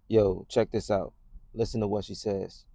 Yo, check this out. Listen to what she says.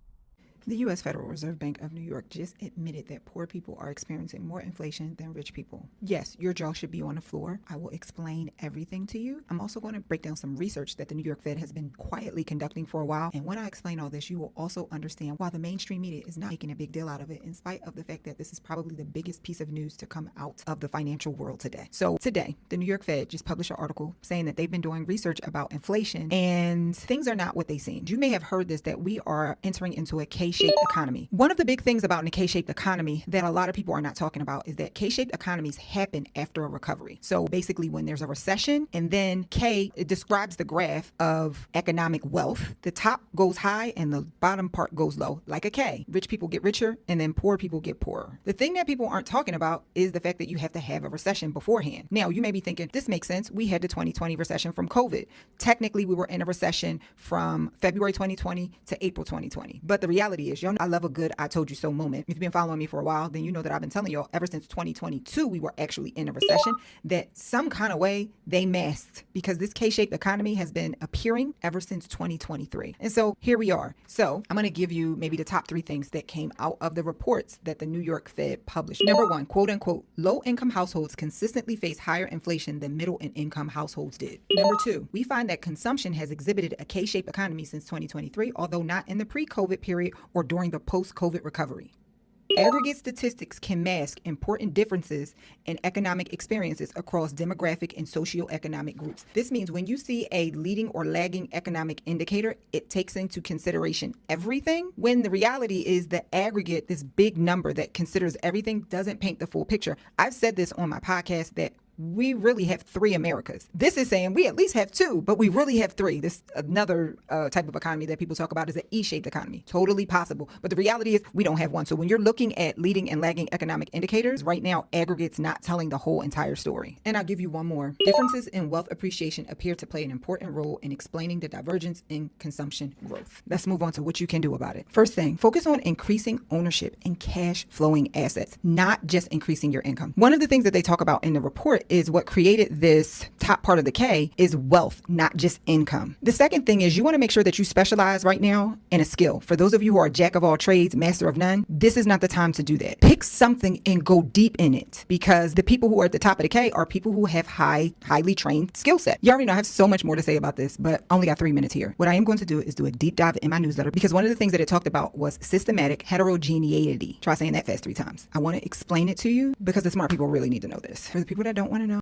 The U.S. Federal Reserve Bank of New York just admitted that poor people are experiencing more inflation than rich people. Yes, your jaw should be on the floor. I will explain everything to you. I'm also going to break down some research that the New York Fed has been quietly conducting for a while. And when I explain all this, you will also understand why the mainstream media is not making a big deal out of it, in spite of the fact that this is probably the biggest piece of news to come out of the financial world today. So today, the New York Fed just published an article saying that they've been doing research about inflation and things are not what they seem. You may have heard this, that we are entering into a K-shaped economy. One of the big things about a K-shaped economy that a lot of people are not talking about is that K-shaped economies happen after a recovery. So basically when there's a recession, and then K, it describes the graph of economic wealth. The top goes high and the bottom part goes low, like a K. Rich people get richer and then poor people get poorer. The thing that people aren't talking about is the fact that you have to have a recession beforehand. Now you may be thinking, this makes sense. We had the 2020 recession from COVID. Technically, we were in a recession from February 2020 to April 2020. But the reality is, y'all know I love a good I told you so moment. If you've been following me for a while, then you know that I've been telling y'all ever since 2022, we were actually in a recession that some kind of way they masked, because this K-shaped economy has been appearing ever since 2023. And so here we are. So I'm going to give you maybe the top three things that came out of the reports that the New York Fed published. Number one, quote unquote, low income households consistently face higher inflation than middle and income households did. Number two, we find that consumption has exhibited a K-shaped economy since 2023, although not in the pre-COVID period or during the post-COVID recovery. Aggregate statistics can mask important differences in economic experiences across demographic and socioeconomic groups. This means when you see a leading or lagging economic indicator, it takes into consideration everything, when the reality is the aggregate, this big number that considers everything, doesn't paint the full picture. I've said this on my podcast that we really have three Americas. This is saying we at least have two, but we really have three. This another type of economy that people talk about is an E-shaped economy. Totally possible. But the reality is we don't have one. So when you're looking at leading and lagging economic indicators, right now, aggregate's not telling the whole entire story. And I'll give you one more. Differences in wealth appreciation appear to play an important role in explaining the divergence in consumption growth. Let's move on to what you can do about it. First thing, focus on increasing ownership and cash flowing assets, not just increasing your income. One of the things that they talk about in the report is what created this top part of the K is wealth, not just income. The second thing is you want to make sure that you specialize right now in a skill. For those of you who are jack of all trades, master of none, this is not the time to do that. Pick something and go deep in it, because the people who are at the top of the K are people who have highly trained skill set. You already know I have so much more to say about this, but I only got 3 minutes here. What I am going to do is do a deep dive in my newsletter, because one of the things that it talked about was systematic heterogeneity. Try saying that fast 3 times. I want to explain it to you because the smart people really need to know this. For the people that don't want to know,